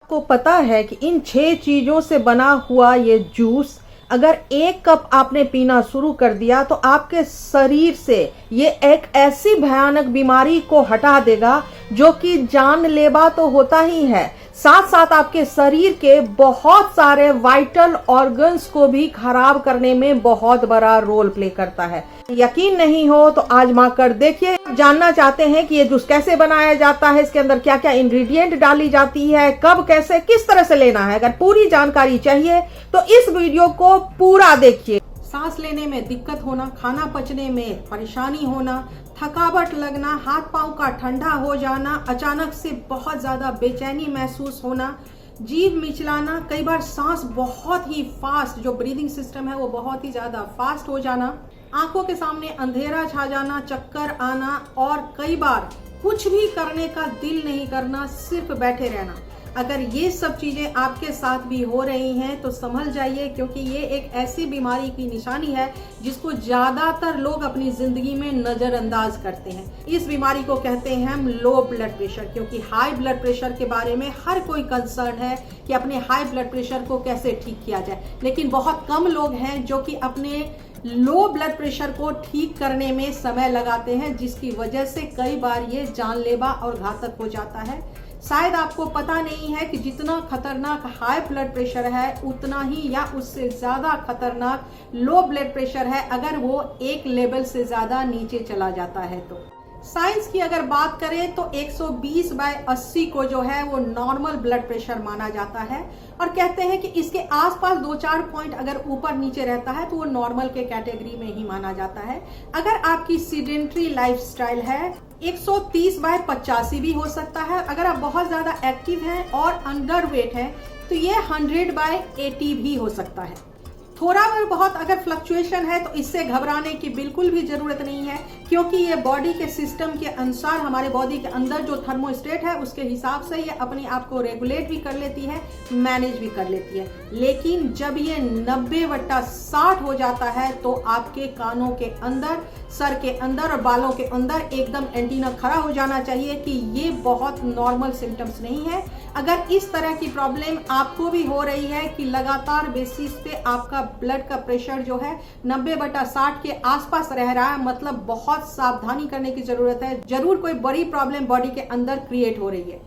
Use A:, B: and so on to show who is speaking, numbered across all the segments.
A: आपको पता है कि इन 6 चीजों से बना हुआ ये जूस अगर 1 कप आपने पीना शुरू कर दिया तो आपके शरीर से ये एक ऐसी भयानक बीमारी को हटा देगा जो कि जानलेवा तो होता ही है, साथ साथ आपके शरीर के बहुत सारे वाइटल ऑर्गन्स को भी खराब करने में बहुत बड़ा रोल प्ले करता है। यकीन नहीं हो तो आजमा कर देखिए। जानना चाहते हैं कि ये जूस कैसे बनाया जाता है, इसके अंदर क्या क्या इंग्रेडिएंट डाली जाती है, कब कैसे किस तरह से लेना है, अगर पूरी जानकारी चाहिए तो इस वीडियो को पूरा देखिए। सांस लेने में दिक्कत होना, खाना पचने में परेशानी होना, थकावट लगना, हाथ पांव का ठंडा हो जाना, अचानक से बहुत ज्यादा बेचैनी महसूस होना, जीभ मिचलाना, कई बार सांस बहुत ही फास्ट, जो ब्रीदिंग सिस्टम है वो बहुत ही ज्यादा फास्ट हो जाना, आंखों के सामने अंधेरा छा जाना, चक्कर आना और कई बार कुछ भी करने का दिल नहीं करना, सिर्फ बैठे रहना। अगर ये सब चीजें आपके साथ भी हो रही हैं तो संभल जाइए, क्योंकि ये एक ऐसी बीमारी की निशानी है जिसको ज्यादातर लोग अपनी जिंदगी में नजरअंदाज करते हैं। इस बीमारी को कहते हैं हम लो ब्लड प्रेशर, क्योंकि हाई ब्लड प्रेशर के बारे में हर कोई कंसर्न है कि अपने हाई ब्लड प्रेशर को कैसे ठीक किया जाए, लेकिन बहुत कम लोग हैं जो कि अपने लो ब्लड प्रेशर को ठीक करने में समय लगाते हैं, जिसकी वजह से कई बार ये जानलेवा और घातक हो जाता है। शायद आपको पता नहीं है कि जितना खतरनाक हाई ब्लड प्रेशर है उतना ही या उससे ज्यादा खतरनाक लो ब्लड प्रेशर है अगर वो एक लेवल से ज्यादा नीचे चला जाता है। तो साइंस की अगर बात करें तो 120/80 को जो है वो नॉर्मल ब्लड प्रेशर माना जाता है और कहते हैं कि इसके आसपास 2-4 पॉइंट अगर ऊपर नीचे रहता है तो वो नॉर्मल के कैटेगरी में ही माना जाता है। अगर आपकी सीडेंट्री लाइफस्टाइल है 130/85 भी हो सकता है। अगर आप बहुत ज्यादा एक्टिव हैं और अंडर वेट है तो ये 100/80 भी हो सकता है। थोड़ा बहुत अगर फ्लक्चुएशन है तो इससे घबराने की बिल्कुल भी जरूरत नहीं है, क्योंकि ये बॉडी के सिस्टम के अनुसार हमारे बॉडी के अंदर जो थर्मोस्टेट है उसके हिसाब से ये अपने आप को रेगुलेट भी कर लेती है, मैनेज भी कर लेती है। लेकिन जब ये 90/60 हो जाता है तो आपके कानों के अंदर, सर के अंदर और बालों के अंदर एकदम एंटीना खड़ा हो जाना चाहिए कि ये बहुत नॉर्मल सिम्टम्स नहीं है। अगर इस तरह की प्रॉब्लम आपको भी हो रही है कि लगातार बेसिस पे आपका ब्लड का प्रेशर जो है 90/60 के आसपास रह रहा है, मतलब बहुत सावधानी करने की जरूरत है। जरूर कोई बड़ी प्रॉब्लम बॉडी के अंदर क्रिएट हो रही है।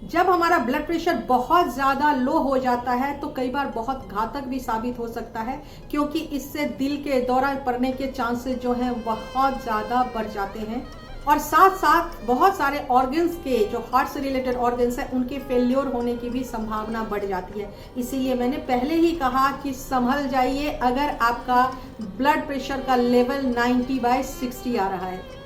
A: जब हमारा ब्लड प्रेशर बहुत ज्यादा लो हो जाता है तो कई बार बहुत घातक भी साबित हो सकता है, क्योंकि इससे दिल के दौरा पड़ने के चांसेस जो हैं बहुत ज्यादा बढ़ जाते हैं और साथ साथ बहुत सारे ऑर्गन्स के, जो हार्ट से रिलेटेड ऑर्गन्स है, उनके फेल्योर होने की भी संभावना बढ़ जाती है। इसीलिए मैंने पहले ही कहा कि संभल जाइए अगर आपका ब्लड प्रेशर का लेवल 90/60 आ रहा है।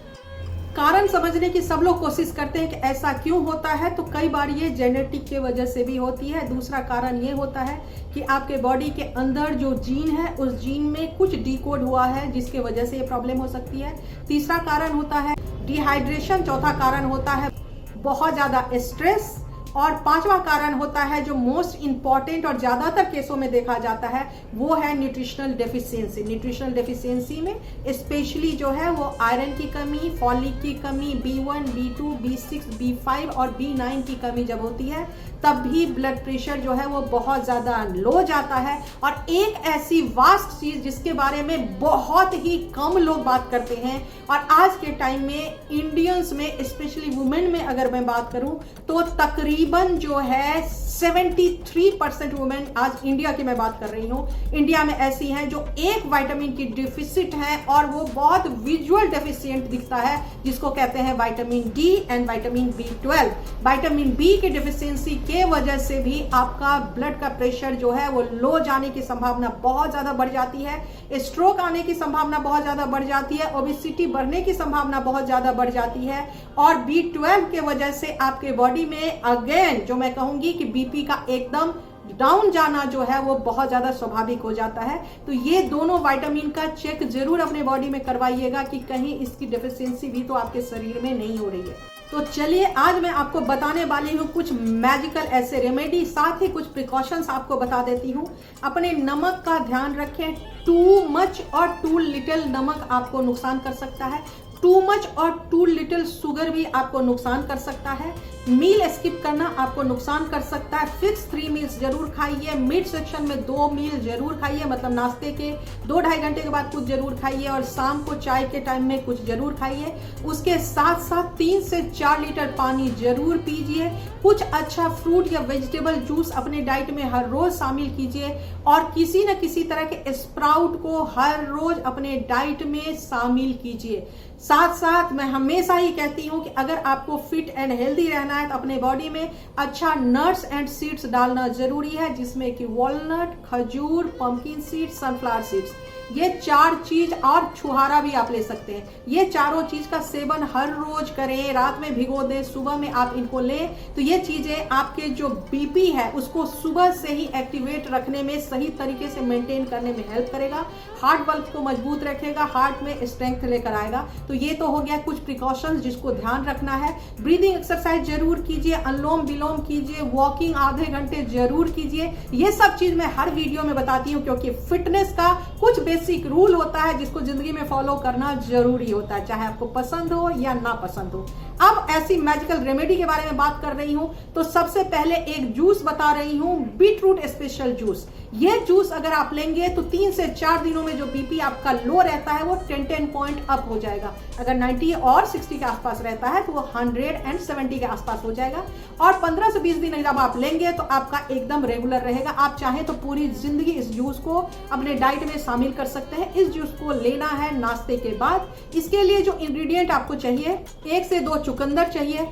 A: कारण समझने की सब लोग कोशिश करते हैं कि ऐसा क्यों होता है, तो कई बार ये जेनेटिक के वजह से भी होती है। दूसरा कारण ये होता है कि आपके बॉडी के अंदर जो जीन है उस जीन में कुछ डिकोड हुआ है जिसके वजह से ये प्रॉब्लम हो सकती है। तीसरा कारण होता है डिहाइड्रेशन, चौथा कारण होता है बहुत ज्यादा स्ट्रेस और पांचवा कारण होता है जो मोस्ट इंपॉर्टेंट और ज्यादातर केसों में देखा जाता है वो है न्यूट्रिशनल डेफिशिएंसी। न्यूट्रिशनल डेफिशिएंसी में स्पेशली जो है वो आयरन की कमी, फॉलिक की कमी, B1, B2, B6, B5 और B9 की कमी जब होती है तब भी ब्लड प्रेशर जो है वो बहुत ज्यादा लो जाता है। और एक ऐसी वास्ट चीज जिसके बारे में बहुत ही कम लोग बात करते हैं और आज के टाइम में इंडियंस में स्पेशली वुमेन में अगर मैं बात करूं तो तकरीबन जो है 73% वुमेन, आज इंडिया की मैं बात कर रही हूं, इंडिया में ऐसी हैं जो एक विटामिन की डिफिसिट है और वो बहुत विजुअल डेफिशिएंट दिखता है, जिसको कहते हैं vitamin D and vitamin B12। Vitamin B की डिफिशियंसी के वजह से भी आपका ब्लड का प्रेशर जो है वो लो जाने की संभावना बहुत ज्यादा बढ़ जाती है, स्ट्रोक आने की संभावना बहुत ज्यादा बढ़ जाती है, ओबेसिटी बढ़ने की संभावना बहुत ज्यादा बढ़ जाती है और B12 के वजह से आपके बॉडी में अगेन जो मैं कहूंगी कि बीपी का एकदम डाउन जाना जो है वो बहुत ज्यादा स्वाभाविक हो जाता है। तो ये दोनों विटामिन का चेक जरूर अपने बॉडी में करवाइएगा कि कहीं इसकी डेफिशिएंसी भी तो आपके शरीर में नहीं हो रही है। तो चलिए आज मैं आपको बताने वाली हूँ कुछ मैजिकल ऐसे रेमेडी, साथ ही कुछ प्रिकॉशंस आपको बता देती हूँ। अपने नमक का ध्यान रखें, टू मच और टू लिटिल नमक आपको नुकसान कर सकता है। टू मच और टू लिटिल शुगर भी आपको नुकसान कर सकता है। मील स्किप करना आपको नुकसान कर सकता है। फिक्स 3 मील्स जरूर खाइए। मिड सेक्शन में 2 मील जरूर खाइए, मतलब नाश्ते के 2-2.5 घंटे के बाद कुछ जरूर खाइए और शाम को चाय के टाइम में कुछ जरूर खाइए। उसके साथ साथ 3 से 4 लीटर पानी जरूर पीजिए। कुछ अच्छा फ्रूट या वेजिटेबल जूस अपने डाइट में हर रोज शामिल कीजिए और किसी न किसी तरह के स्प्राउट को हर रोज अपने डाइट में शामिल कीजिए। साथ साथ मैं हमेशा ही कहती हूं कि अगर आपको फिट एंड हेल्दी रहना है तो अपने बॉडी में अच्छा नट्स एंड सीड्स डालना जरूरी है, जिसमें कि वॉलनट, खजूर, पंपकिन सीड, सनफ्लावर सीड्स, ये 4 चीज और छुहारा भी आप ले सकते हैं। ये चारों चीज का सेवन हर रोज करें, रात में भिगो दें, सुबह में आप इनको लें तो ये चीजें आपके जो बीपी है उसको सुबह से ही एक्टिवेट रखने में, सही तरीके से मेंटेन करने में हेल्प करेगा। हार्ट बल्ब को मजबूत रखेगा, हार्ट में स्ट्रेंथ लेकर आएगा। तो ये तो हो गया कुछ प्रिकॉशंस जिसको ध्यान रखना है। ब्रीदिंग एक्सरसाइज जरूर कीजिए, अनुलोम विलोम कीजिए, वॉकिंग आधे घंटे जरूर कीजिए। ये सब चीज मैं हर वीडियो में बताती हूँ क्योंकि फिटनेस का कुछ बेसिक रूल होता है जिसको जिंदगी में फॉलो करना जरूरी होता है, चाहे आपको पसंद हो या ना पसंद हो। अब ऐसी मैजिकल रेमेडी के बारे में बात कर रही हूं तो सबसे पहले एक जूस बता रही हूं, बीटरूट स्पेशल जूस। ये जूस अगर आप लेंगे तो 3 से 4 दिनों में जो बीपी आपका लो रहता है वो 10 पॉइंट अप हो जाएगा। अगर 90 और 60 के आसपास रहता है तो वो 170 के आसपास हो जाएगा। और 15 से 20 दिन जब आप लेंगे तो आपका एकदम रेगुलर रहेगा। आप चाहें तो पूरी जिंदगी इस जूस को अपने डाइट में शामिल कर सकते हैं। इस जूस को लेना है नाश्ते के बाद। इसके लिए जो इंग्रेडिएंट आपको चाहिए, 1 से 2 चुकंदर चाहिए,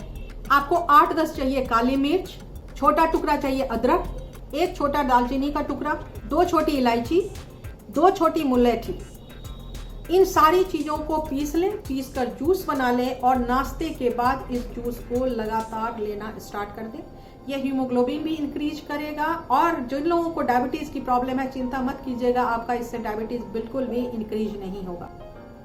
A: आपको 8-10 चाहिए काली मिर्च, छोटा टुकड़ा चाहिए अदरक, 1 छोटा दालचीनी का टुकड़ा, 2 छोटी इलायची, 2 छोटी मुलैठी। इन सारी चीजों को पीस लें, पीस कर जूस बना लें और नाश्ते के बाद इस जूस को लगातार लेना स्टार्ट कर दें। यह हीमोग्लोबिन भी इंक्रीज करेगा। और जिन लोगों को डायबिटीज की प्रॉब्लम है, चिंता मत कीजिएगा, आपका इससे डायबिटीज बिल्कुल भी इंक्रीज नहीं होगा।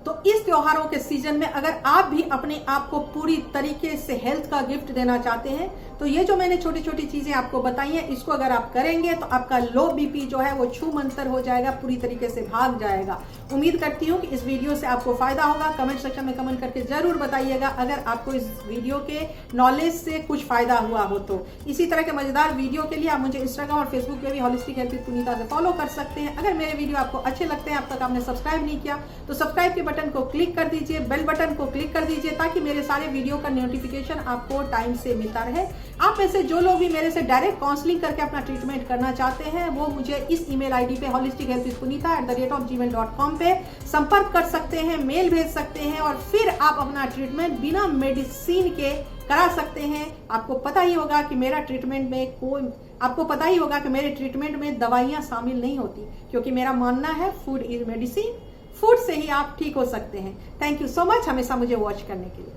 A: तो इस त्योहारों के सीजन में अगर आप भी अपने आप को पूरी तरीके से हेल्थ का गिफ्ट देना चाहते हैं तो ये जो मैंने छोटी छोटी चीजें आपको बताई हैं, इसको अगर आप करेंगे तो आपका लो बीपी जो है वो छू मंतर हो जाएगा, पूरी तरीके से भाग जाएगा। उम्मीद करती हूँ कि इस वीडियो से आपको फायदा होगा। कमेंट सेक्शन में कमेंट करके जरूर बताइएगा अगर आपको इस वीडियो के नॉलेज से कुछ फायदा हुआ हो तो। इसी तरह के मजेदार वीडियो के लिए आप मुझे इंस्टाग्राम और फेसबुक पे भी होलिस्टिक हेल्थ विद पुनीता से फॉलो कर सकते हैं। अगर मेरे वीडियो आपको अच्छे लगते हैं, अब तक आपने सब्सक्राइब नहीं किया तो सब्सक्राइब के बटन को क्लिक कर दीजिए, बेल बटन को क्लिक कर दीजिए ताकि मेरे सारे वीडियो का नोटिफिकेशन आपको टाइम से मिलता रहे। आप में से जो लोग भी मेरे से डायरेक्ट काउंसलिंग करके अपना ट्रीटमेंट करना चाहते हैं वो मुझे इस ईमेल आईडी पे holistichealthwithpunita@gmail.com पे संपर्क कर सकते हैं, मेल भेज सकते हैं और फिर आप अपना ट्रीटमेंट बिना मेडिसिन के करा सकते हैं। आपको पता ही होगा कि मेरे ट्रीटमेंट में दवाइयां शामिल नहीं होती क्योंकि मेरा मानना है फूड इज मेडिसिन। फूड से ही आप ठीक हो सकते हैं। थैंक यू सो मच हमेशा मुझे वॉच करने के लिए।